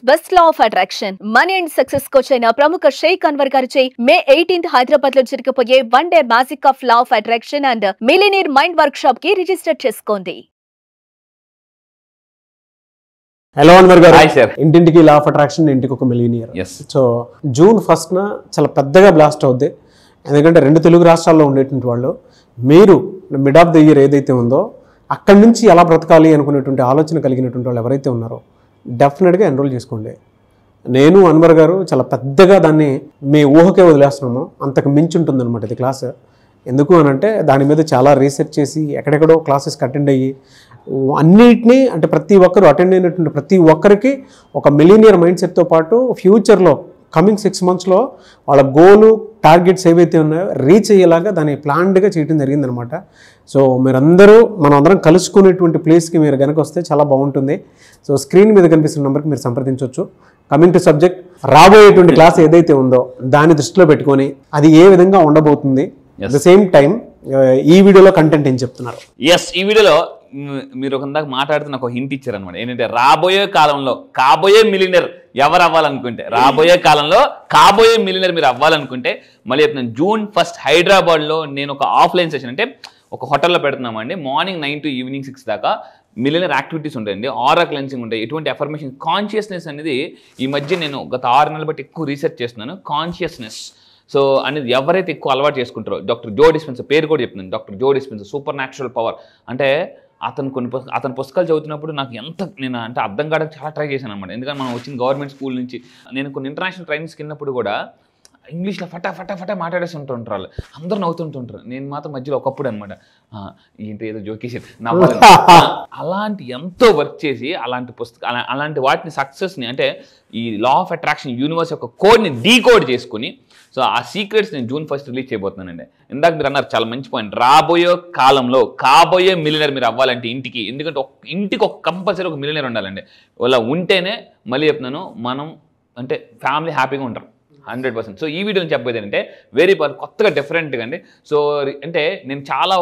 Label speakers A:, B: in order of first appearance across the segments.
A: Best law of attraction money and success coach అయిన ప్రముఖ షేక్ అన్వర్ గారిచే మే 18th హైదరాబాద్ లో జరగబోయే 1 day magic of law of attraction and millionaire mind work shop కి register చేసుకోండి.
B: హలో అన్వర్ గారు.
C: Hi sir.
B: ఇంటింటికి లా ఆఫ్ అట్రాక్షన్, ఇంటికి ఒక మిలియనియర్. సో జూన్ 1st చాలా పెద్దగా బ్లాస్ట్ అవుద్ది. ఎందుకంటే 2 తెలుగు రాష్ట్రాల్లో ఉండేటువంటి వాళ్ళు, మీరు మిడ్ ఆఫ్ ద ఇయర్ ఏదైతే ఉందో అక్కడి నుంచి ఎలా బ్రతకాలి అనుకునేటువంటి ఆలోచన కలిగినటువంటి వాళ్ళు ఎవరైతే ఉన్నారో డెఫినెట్గా ఎన్రోల్ చేసుకోండి. నేను అన్వర్ గారు చాలా పెద్దగా దాన్ని మీ ఊహకే వదిలేస్తున్నాము. అంతకు మించి ఉంటుందన్నమాట ఇది క్లాస్. ఎందుకు అని అంటే దాని మీద చాలా రీసెర్చ్ చేసి ఎక్కడెక్కడో క్లాసెస్కి అటెండ్ అయ్యి అన్నిటినీ, అంటే ప్రతి ఒక్కరు అటెండ్ అయినటువంటి ప్రతి ఒక్కరికి ఒక మిలియనియర్ మైండ్ సెట్తో పాటు ఫ్యూచర్లో కమింగ్ 6 monthsలో వాళ్ళ గోలు టార్గెట్స్ ఏవైతే ఉన్నాయో రీచ్ అయ్యేలాగా దాన్ని ప్లాన్డ్గా చేయడం జరిగిందనమాట. సో మనం అందరం కలుసుకునేటువంటి ప్లేస్కి మీరు కనుక వస్తే చాలా బాగుంటుంది. సో స్క్రీన్ మీద కనిపిస్తున్న నెంబర్కి మీరు సంప్రదించవచ్చు. కమింగ్ టు సబ్జెక్ట్, రాబోయేటువంటి క్లాస్ ఏదైతే ఉందో దాన్ని దృష్టిలో పెట్టుకొని అది ఏ విధంగా ఉండబోతుంది, అట్ ద సేమ్ టైం ఈ వీడియోలో కంటెంట్ ఏం చెప్తున్నారు?
C: ఈ వీడియోలో మీరు ఒక మాట్లాడుతున్న ఒక హింట్ ఇచ్చారు అనమాట. ఏంటంటే రాబోయే కాలంలో కాబోయే మిలియనర్ ఎవరు అవ్వాలనుకుంటే, రాబోయే కాలంలో కాబోయే మిలియనర్ మీరు అవ్వాలనుకుంటే, మళ్ళీ చెప్తున్నాను, June 1st హైదరాబాద్లో నేను ఒక ఆఫ్లైన్ సెషన్, అంటే ఒక హోటల్లో పెడుతున్నామండి. మార్నింగ్ 9 to ఈవినింగ్ 6 దాకా మిలియనర్ యాక్టివిటీస్ ఉంటాయండి. ఆరా క్లెన్సింగ్ ఉంటాయి. ఎటువంటి అఫర్మేషన్, కాన్షియస్నెస్ అనేది ఈ మధ్య నేను గత 6 నెలలు బట్టి ఎక్కువ రీసెర్చ్ చేస్తున్నాను. కాన్షియస్నెస్ సో అనేది ఎవరైతే ఎక్కువ అలవాటు చేసుకుంటారో, డాక్టర్ జో డిస్పెన్సా పేరు కూడా చెప్తున్నాను, డాక్టర్ జో డిస్పెన్సా, సూపర్ న్యాచురల్ పవర్. అంటే అతని పుస్తకాలు చదువుతున్నప్పుడు నాకు నేను అంటే అర్థం కావడానికి చాలా ట్రై చేశాను అనమాట. ఎందుకంటే మనం వచ్చిన గవర్నమెంట్ స్కూల్ నుంచి, నేను కొన్ని ఇంటర్నేషనల్ ట్రైనింగ్స్కి వెళ్ళినప్పుడు కూడా ఇంగ్లీష్లో ఫటా మాట్లాడేస్తుంటుంటారు వాళ్ళు, అందరూ నవ్వుతుంటుంటారు. నేను మాత్రం మధ్యలో ఒకప్పుడు అనమాట ఏంటి ఏదో జోకేసి నవ్వాలి. అలాంటి ఎంతో వర్క్ చేసి అలాంటి వాటిని సక్సెస్ని, అంటే ఈ లా ఆఫ్ అట్రాక్షన్ యూనివర్స్ యొక్క కోడ్ని డీకోడ్ చేసుకుని, సో ఆ సీక్రెట్స్ నేను June 1st రిలీజ్ చేయబోతున్నానండి. ఇందాక మీరు అన్నారు చాలా మంచి పాయింట్, రాబోయే కాలంలో కాబోయే మిలియనర్ మీరు అవ్వాలంటే ఎందుకంటే ఇంటికి ఒక కంపల్సరీ ఒక మిలియనర్ ఉండాలండి. అలా ఉంటేనే మళ్ళీ చెప్తున్నాను, మనం అంటే ఫ్యామిలీ హ్యాపీగా ఉంటారు 100%. సో ఈ వీడియోని చెప్పేది ఏంటంటే వెరీ కొత్తగా డిఫరెంట్గా అండి. సో అంటే నేను చాలా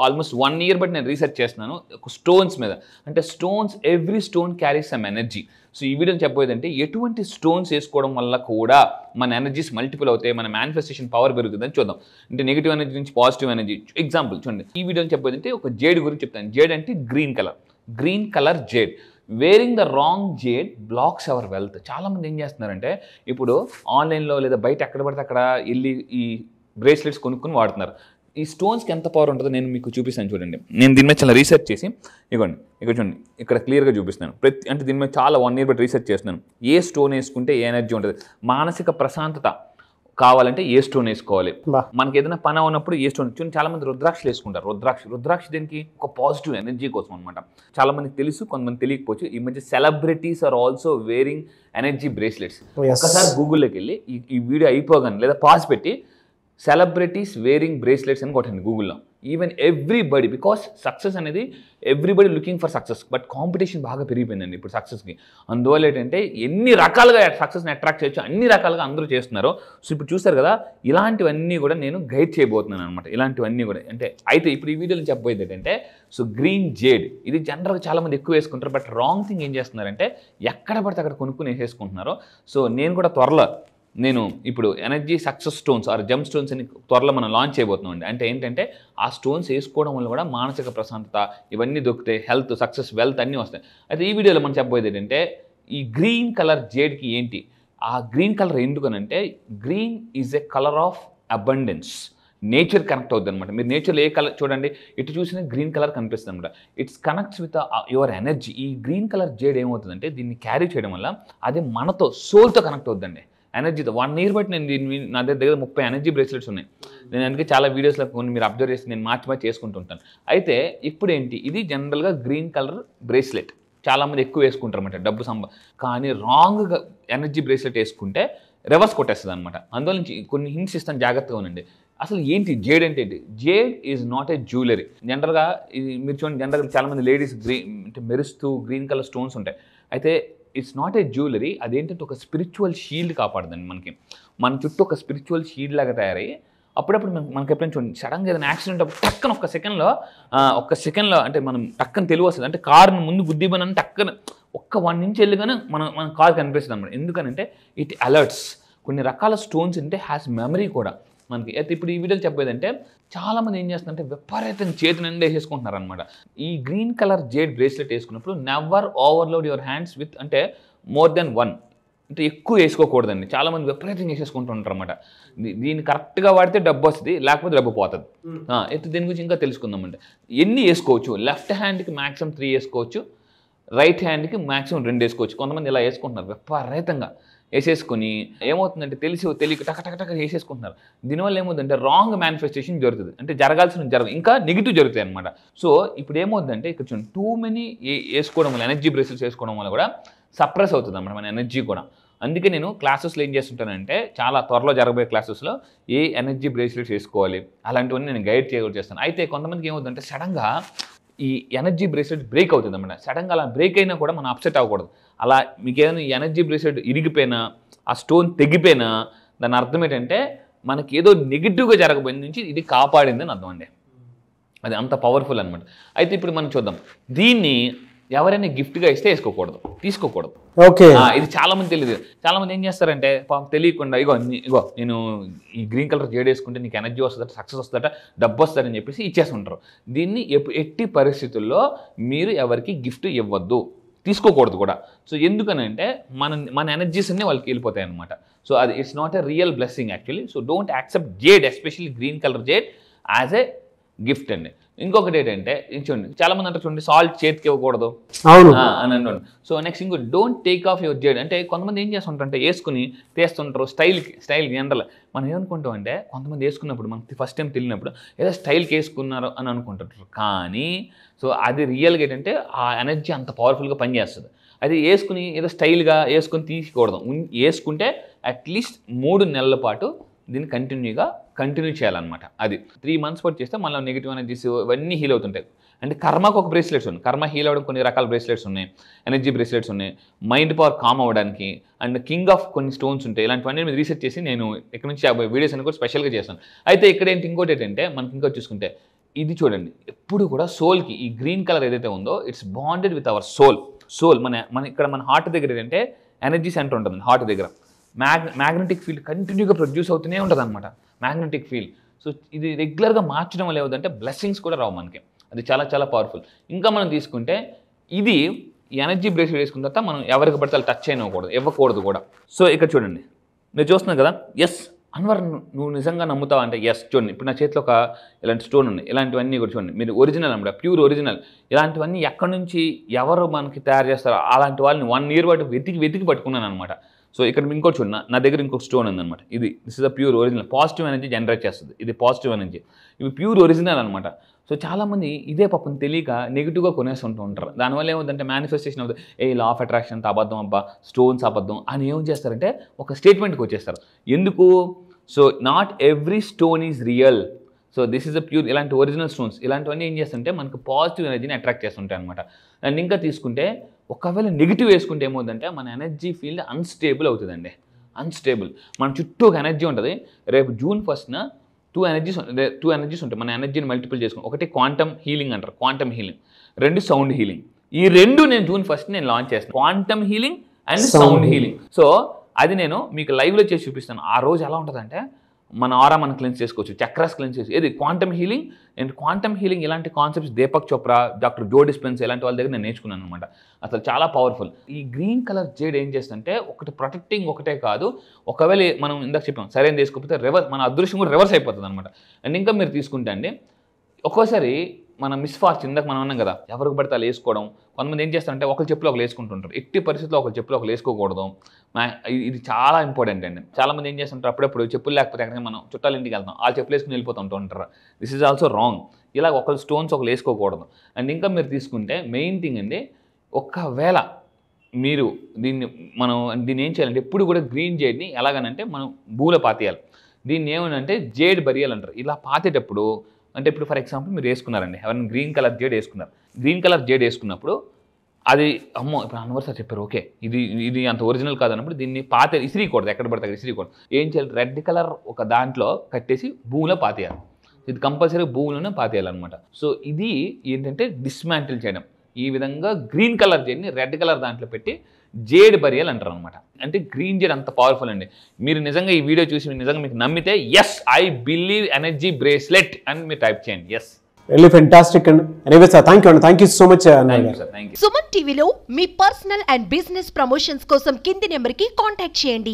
C: ఆల్మోస్ట్ 1 year బట్టి నేను రీసెర్చ్ చేస్తున్నాను ఒక స్టోన్స్ మీద. అంటే stones, every stone carries some energy. So ఈ వీడియోని చెప్పేది అంటే ఎటువంటి స్టోన్స్ వేసుకోవడం వల్ల కూడా మన ఎనర్జీస్ మల్టిపుల్ అవుతాయి, మన మేనిఫెస్టేషన్ పవర్ పెరుగుతుందని చూద్దాం. అంటే నెగిటివ్ ఎనర్జీ నుంచి పాజిటివ్ ఎనర్జీ. ఎగ్జాంపుల్ చూడండి, ఈ వీడియోని చెప్పేది అంటే ఒక జేడ్ గురించి చెప్తాను. జేడ్ అంటే green colour jade. Wearing the wrong jade blocks our wealth. చాలామంది ఏం చేస్తున్నారంటే ఇప్పుడు ఆన్లైన్లో లేదా బయట ఎక్కడ పడితే అక్కడ వెళ్ళి ఈ బ్రేస్లెట్స్ కొనుక్కొని వాడుతున్నారు. ఈ స్టోన్స్కి ఎంత పవర్ ఉంటుందో నేను మీకు చూపిస్తాను చూడండి. నేను దీని మీద చాలా రీసెర్చ్ చేసి ఇక్కడ చూడండి, ఇక్కడ క్లియర్గా చూపిస్తాను. అంటే దీని మీద చాలా 1 year బట్టి రీసెర్చ్ చేస్తున్నాను. ఏ స్టోన్ వేసుకుంటే ఏ ఎనర్జీ ఉంటుంది, మానసిక ప్రశాంతత కావాలంటే ఏ స్టోన్ వేసుకోవాలి, మనకి ఏదైనా పని ఉన్నప్పుడు ఏ స్టోన్. చూడండి, చాలా మంది రుద్రాక్షలు వేసుకుంటారు. రుద్రాక్ష దీనికి ఒక పాజిటివ్ ఎనర్జీ కోసం అనమాట. చాలా మందికి తెలుసు, కొంతమంది తెలియకపోవచ్చు. ఈ మధ్య celebrities are also wearing energy bracelets. ఒకసారి గూగుల్లోకి వెళ్ళి ఈ వీడియో అయిపోగానే లేదా పాజ్ పెట్టి సెలబ్రిటీస్ వేరింగ్ బ్రేస్లెట్స్ అని కొట్టండి గూగుల్లో. ఈవెన్ ఎవ్రీబడి, బికాస్ సక్సెస్ అనేది everybody looking for success, but competition బాగా పెరిగిపోయిందండి ఇప్పుడు సక్సెస్కి. అందువల్ల ఏంటంటే ఎన్ని రకాలుగా సక్సెస్ని అట్రాక్ట్ చేయొచ్చు, అన్ని రకాలుగా అందరూ చేస్తున్నారు. సో ఇప్పుడు చూస్తారు కదా, ఇలాంటివన్నీ కూడా నేను గైడ్ చేయబోతున్నాను అనమాట. ఇలాంటివన్నీ కూడా అంటే అయితే ఇప్పుడు ఈ వీడియోలో చెప్పబోయేది ఏంటంటే, సో గ్రీన్ జేడ్ ఇది జనరల్గా చాలామంది ఎక్కువ వేసుకుంటారు. బట్ రాంగ్ థింగ్ ఏం చేస్తున్నారంటే ఎక్కడ పడితే అక్కడ కొనుక్కుని వేసేసుకుంటున్నారు. సో నేను కూడా త్వరలో ఇప్పుడు energy success stones or gemstones అని త్వరలో మనం లాంచ్ చేయబోతున్నాం అండి. అంటే ఏంటంటే ఆ స్టోన్స్ వేసుకోవడం వల్ల కూడా మానసిక ప్రశాంతత ఇవన్నీ దొరుకుతాయి, హెల్త్, సక్సెస్, వెల్త్ అన్నీ వస్తాయి. అయితే ఈ వీడియోలో మనం చెప్పబోయేది ఏంటంటే ఈ గ్రీన్ కలర్ జేడ్కి ఏంటి, ఆ గ్రీన్ కలర్ ఎందుకనంటే green is a colour of abundance. Nature connect అవుతుంది అనమాట. మీరు నేచర్లో ఏ కలర్ చూడండి, ఇటు చూసినా గ్రీన్ కలర్ కనిపిస్తుంది అనమాట. It's connects with your energy. ఈ గ్రీన్ కలర్ జేడ్ ఏమవుతుందంటే దీన్ని క్యారీ చేయడం వల్ల అది మనతో సోల్తో కనెక్ట్ అవుతుందండి, ఎనర్జీతో. 1 year బట్టి నా దగ్గర 30 ఎనర్జీ బ్రేస్లెట్స్ ఉన్నాయి. నేను అందుకే చాలా వీడియోస్లో కొన్ని మీరు అబ్జర్వ్ చేసి నేను మార్చి చేసుకుంటుంటాను. అయితే ఇప్పుడు ఏంటి, ఇది జనరల్గా గ్రీన్ కలర్ బ్రేస్లెట్ చాలామంది ఎక్కువ వేసుకుంటారు అనమాట, కానీ రాంగ్ ఎనర్జీ బ్రేస్లెట్ వేసుకుంటే రివర్స్ కొట్టేస్తుంది అనమాట. అందువల్ల కొన్ని హింట్స్ ఇస్తాను, జాగ్రత్తగా ఉండండి. అసలు ఏంటి జేడ్ అంటే ఏంటి? Jade is not a jewellery. జనరల్గా ఇది మీరు చూడండి, జనరల్గా చాలామంది లేడీస్ అంటే మెరుస్తూ గ్రీన్ కలర్ స్టోన్స్ ఉంటాయి. అయితే ఇట్స్ నాట్ ఏ జ్యువెలరీ. అదేంటంటే ఒక స్పిరిచువల్ షీల్డ్ కాపాడుదండి. మన చుట్టూ ఒక స్పిరిచువల్ షీల్డ్ లాగా తయారయ్యి అప్పుడప్పుడు మనకి ఎప్పుడైనా చూడండి, సడన్గా ఏదైనా యాక్సిడెంట్ అప్పుడు టక్కన ఒక్క సెకండ్లో అంటే మనం టక్కన తెలివి వస్తుంది. అంటే కారుని ముందు గుద్దిపోయిన టక్కన ఒక్క 1 ఇంచ్ వెళ్ళగానే మన కార్ కనిపిస్తుంది అనమాట. ఎందుకనంటే ఇట్ అలర్ట్స్. కొన్ని రకాల స్టోన్స్ అంటే హ్యాస్ మెమరీ కూడా మనకి. అయితే ఇప్పుడు ఈ వీడియోలో చెప్పేదంటే చాలామంది ఏం చేస్తున్నారంటే విపరీతంగా చేతి నిండా వేసేసుకుంటున్నారు అనమాట. ఈ గ్రీన్ కలర్ జేడ్ బ్రేస్లెట్ వేసుకున్నప్పుడు never overload your hands with అంటే మోర్ దెన్ 1, అంటే ఎక్కువ వేసుకోకూడదండి. చాలామంది విపరీతంగా వేసేసుకుంటూ ఉంటారు అనమాట. దీన్ని కరెక్ట్గా వాడితే డబ్బు వస్తుంది, లేకపోతే డబ్బు పోతుంది. అయితే దీని గురించి ఇంకా తెలుసుకుందామంటే ఎన్ని వేసుకోవచ్చు. లెఫ్ట్ హ్యాండ్కి మ్యాక్సిమం 3 వేసుకోవచ్చు, రైట్ హ్యాండ్కి మ్యాక్సిమం 2 వేసుకోవచ్చు. కొంతమంది ఇలా వేసుకుంటున్నారు విపరీతంగా వేసేసుకొని ఏమవుతుందంటే తెలియక టక వేసేసుకుంటున్నారు. దీనివల్ల ఏమవుతుందంటే రాంగ్ మేనిఫెస్టేషన్ జరుగుతుంది, అంటే జరగాల్సిన ఇంకా నెగిటివ్ జరుగుతాయి అనమాట. సో ఇప్పుడు ఏమవుతుందంటే ఇక్కడ చూడండి, టూ మెనీ వేసుకోవడం వల్ల, ఎనర్జీ బ్రేస్లెట్స్ వేసుకోవడం వల్ల కూడా సప్రెస్ అవుతుంది అన్నమాట మన ఎనర్జీ కూడా. అందుకే నేను క్లాసెస్లో ఏం చేస్తుంటానంటే చాలా త్వరలో జరగబోయే క్లాసెస్లో ఏ ఎనర్జీ బ్రేస్లెట్స్ వేసుకోవాలి అలాంటివన్నీ నేను గైడ్ చేస్తాను. అయితే కొంతమందికి ఏమవుతుందంటే సడన్గా ఈ ఎనర్జీ బ్రేస్లెట్ బ్రేక్ అవుతుంది అన్నమాట. సడన్గా అలా బ్రేక్ అయినా కూడా మనం అప్సెట్ అవ్వకూడదు. అలా మీకు ఏదైనా ఈ ఎనర్జీ బ్రేస్లెట్ ఇరిగిపోయినా, ఆ స్టోన్ తెగిపోయినా దాని అర్థం ఏంటంటే మనకి ఏదో నెగిటివ్గా జరగబోయిన నుంచి ఇది కాపాడింది అని అర్థం అండి. అది అంత పవర్ఫుల్ అనమాట. అయితే ఇప్పుడు మనం చూద్దాం, దీన్ని ఎవరైనా గిఫ్ట్గా ఇస్తే వేసుకోకూడదు, తీసుకోకూడదు.
B: ఓకే,
C: ఇది చాలా మంది తెలియదు. చాలా మంది ఏం చేస్తారంటే తెలియకుండా ఇగో నేను ఈ గ్రీన్ కలర్ జేడ్ వేసుకుంటే నీకు ఎనర్జీ వస్తుందట, సక్సెస్ వస్తుందట, డబ్బు వస్తుందని చెప్పేసి ఇచ్చేస్తుంటారు. దీన్ని ఎట్టి పరిస్థితుల్లో మీరు ఎవరికి గిఫ్ట్ ఇవ్వద్దు, తీసుకోకూడదు కూడా. సో ఎందుకనంటే మన ఎనర్జీస్ అన్నీ వాళ్ళకి వెళ్ళిపోతాయి అనమాట. సో అది it's not a real blessing actually. So don't accept jade, especially green colour jade as a gift అండి. ఇంకొకటి ఏంటంటే చూడండి, చాలా మంది అంటారు చూడండి సాల్ట్ చేతికి ఇవ్వకూడదు అని అంటారు. సో నెక్స్ట్ ఇంకో don't take off your jade. అంటే కొంతమంది ఏం చేస్తుంటారంటే వేసుకుని తీస్తుంటారు స్టైల్ జనరల్. మనం ఏమనుకుంటాం అంటే కొంతమంది వేసుకున్నప్పుడు మనకి ఫస్ట్ టైం తెలియనప్పుడు ఏదో స్టైల్కి వేసుకున్నారు అని అనుకుంటారు. కానీ సో అది రియల్గా ఏంటంటే ఆ ఎనర్జీ అంత పవర్ఫుల్గా పనిచేస్తుంది. అది వేసుకుని ఏదో స్టైల్గా వేసుకొని తీసుకోకూడదు. వేసుకుంటే అట్లీస్ట్ 3 నెలల పాటు దీన్ని కంటిన్యూ చేయాలన్నమాట. అది 3 months పాటు చేస్తే మళ్ళీ నెగిటివ్ ఎనర్జీస్ ఇవన్నీ హీల్ అవుతుంటాయి. అంటే కర్మకు ఒక బ్రేస్లెట్స్ ఉన్నాయి, కర్మ హీల్ అవ్వడం కొన్ని రకాల బ్రేస్లెట్స్ ఉన్నాయి, ఎనర్జీ బ్రేస్లెట్స్ ఉన్నాయి, మైండ్ పవర్ కామ్ అవ్వడానికి అండ్ కింగ్ ఆఫ్ కొన్ని స్టోన్స్ ఉంటాయి. ఇలాంటివన్నీ మీరు రీసెర్చ్ చేసి నేను ఇక్కడ నుంచి వీడియోస్ అని కూడా స్పెషల్గా చేస్తాను. అయితే ఇక్కడ ఇంకోటి ఏంటంటే మనకి ఇంకా చూసుకుంటే ఇది చూడండి, ఎప్పుడు కూడా సోల్కి ఈ గ్రీన్ కలర్ ఏదైతే ఉందో it's bonded with our soul. మన ఇక్కడ మన హార్ట్ దగ్గర ఏంటంటే ఎనర్జీ సెంటర్ ఉంటుంది. హార్ట్ దగ్గర మ్యాగ్నెటిక్ ఫీల్డ్ కంటిన్యూగా ప్రొడ్యూస్ అవుతూనే ఉంటుంది అనమాట, మ్యాగ్నెటిక్ ఫీల్డ్. సో ఇది రెగ్యులర్గా మార్చడం వల్ల ఏదంటే బ్లెస్సింగ్స్ కూడా రావు మనకి. అది చాలా చాలా పవర్ఫుల్. ఇంకా మనం తీసుకుంటే ఇది ఎనర్జీ బ్రేస్లెట్ వేసుకున్న తర్వాత మనం ఎవరికి పడితే వాళ్ళు టచ్ ఇవ్వకూడదు కూడా. సో ఇక్కడ చూడండి, మీరు చూస్తున్నావు కదా, ఎస్ అన్వర్ నువ్వు నిజంగా నమ్ముతావు అంటే ఎస్. చూడండి ఇప్పుడు నా చేతిలో ఒక ఇలాంటి స్టోన్ ఉంది, ఇలాంటివన్నీ కూడా చూడండి, మీరు ఒరిజినల్ అన్నమాట, ప్యూర్ ఒరిజినల్. ఇలాంటివన్నీ ఎక్కడి నుంచి ఎవరు మనకి తయారు చేస్తారో అలాంటి వాళ్ళని 1 year పాటు వెతికి పట్టుకున్నాను అనమాట. సో ఇక్కడ ఇంకోటి చూడండి, నా దగ్గర ఇంకొక స్టోన్ ఉందన్నమాట. This is the pure original, positive energy generate చేస్తుంది. ఇది పాజిటివ్ ఎనర్జీ, ఇవి ప్యూర్ ఒరిజినల్ అనమాట. సో చాలామంది ఇదే పాపం తెలియక నెగిటివ్గా కొనేస్తుంటూ ఉంటారు. దానివల్ల ఏమవుతుందంటే మేనిఫెస్టేషన్ అవుతుంది. లా ఆఫ్ అట్రాక్షన్ అంత అబద్ధం, అబ్బా స్టోన్స్ అబద్ధం అని ఏం చేస్తారంటే ఒక స్టేట్మెంట్కి వచ్చేస్తారు. ఎందుకు? So not every stone is real. So this is a pure. ఇలాంటి ఒరిజినల్ స్టోన్స్ ఇలాంటివన్నీ ఏం చేస్తుంటే మనకు పాజిటివ్ ఎనర్జీని అట్రాక్ట్ చేస్తుంటాయి అనమాట. అండ్ ఇంకా తీసుకుంటే ఒకవేళ నెగిటివ్ వేసుకుంటే ఏమవుతుందంటే మన ఎనర్జీ ఫీల్డ్ అన్స్టేబుల్ అవుతుందండి. అన్స్టేబుల్, మన చుట్టూ ఒక ఎనర్జీ ఉంటుంది. రేపు June 1st 2 ఎనర్జీస్ ఉంటాయి. మన ఎనర్జీని మల్టిపుల్ చేసుకుని, ఒకటి క్వాంటమ్ హీలింగ్ అంటారు, క్వాంటమ్ హీలింగ్. 2 sound healing. ఈ 2 నేను June 1st నేను లాంచ్ చేస్తాను, quantum healing and sound healing. So అది నేను మీకు లైవ్లో చేసి చూపిస్తాను. ఆ రోజు ఎలా ఉంటుందంటే మన ఆరా మనం క్లెన్స్ చేసుకోవచ్చు, చక్రాస్ క్లెన్స్ చేసుకోవచ్చు. ఇది quantum healing. And quantum healing ఇలాంటి కాన్సెప్ట్స్ దీపక్ చోప్రా, డాక్టర్ జో డిస్పెన్సా ఇలాంటి వాళ్ళ దగ్గర నేను నేర్చుకున్నాను అనమాట. అసలు చాలా పవర్ఫుల్. ఈ గ్రీన్ కలర్ జేడ్ ఏం చేస్తుంటే ఒకటి ప్రొటెక్టింగ్ ఒకటే కాదు, ఒకవేళ మనం ఇందాక చెప్పాం సరైన తీసుకోకపోతే మన అదృష్టం కూడా రివర్స్ అయిపోతుంది అనమాట. అండ్ ఇంకా మీరు తీసుకుంటే అండి ఒక్కోసారి మన మిస్ఫార్చ్యూన్, ఇందాక మనం అన్నాం కదా ఎవరికి పడితే వాళ్ళు వేసుకోవడం. కొంతమంది ఏం చేస్తారంటే ఒకరి చెప్పులు ఒకరు వేసుకుంటుంటారు. ఎట్టి పరిస్థితుల్లో ఒకరి చెప్పులు ఒకరు వేసుకోకూడదు. ఇది చాలా ఇంపార్టెంట్ అండి. చాలామంది ఏం చేస్తుంటారు, అప్పుడప్పుడు చెప్పులు లేకపోతే ఎక్కడికి మనం చుట్టాల ఇంటికి వెళ్తాం, వాళ్ళు చెప్పులు వేసుకుని వెళ్ళిపోతూ ఉంటారు. This is also wrong. ఇలా ఒకరు స్టోన్స్ ఒకరు వేసుకోకూడదు. అండ్ ఇంకా మీరు తీసుకుంటే మెయిన్ థింగ్ అండి, ఒకవేళ మీరు దీన్ని ఏం చేయాలంటే ఎప్పుడు కూడా గ్రీన్ జేడ్ని ఎలాగనంటే మనం భూలో పాతేయాలి. దీన్ని ఏమనంటే జేడ్ బరియల్ అంటారు. ఇలా పాతేటప్పుడు అంటే ఇప్పుడు ఫర్ ఎగ్జాంపుల్ మీరు వేసుకున్నారండి, ఎవరైనా గ్రీన్ కలర్ జేడ్ వేసుకున్నారు. గ్రీన్ కలర్ జేడ్ వేసుకున్నప్పుడు అది అమ్మో ఇప్పుడు అన్వర్ సార్ చెప్పారు ఓకే ఇది అంత ఒరిజినల్ కాదన్నప్పుడు దీన్ని ఇసిరీకూడదు, ఎక్కడ పడితే ఇసిరీకూడదు. ఏం చేయాలి, రెడ్ కలర్ ఒక దాంట్లో కట్టేసి భూమిలో పాతేయాలి. ఇది కంపల్సరీ భూమిలోనే పాతేయాలన్నమాట. సో ఇది ఏంటంటే డిస్మాంటిల్ చేయడం. ఈ విధంగా గ్రీన్ కలర్ జేడ్ని రెడ్ కలర్ దాంట్లో పెట్టి జేడ్ బరియల్ అంటారు అనమాట. అంటే గ్రీన్ జేడ్ అంత పవర్ఫుల్ అండి. మీరు నిజంగా ఈ వీడియో చూసి నిజంగా మీకు నమ్మితే yes I believe energy bracelet అని మీరు టైప్ చేయండి. ఎస్
B: రియల్లీ ఫెంటాస్టిక్ అండి. ఎనీవే సార్ థ్యాంక్ యూ అండి, thank you so much.
D: Suman టీవీలో మీ పర్సనల్ అండ్ బిజినెస్ ప్రమోషన్స్ కోసం కింది నెంబర్కి కాంటాక్ట్ చేయండి.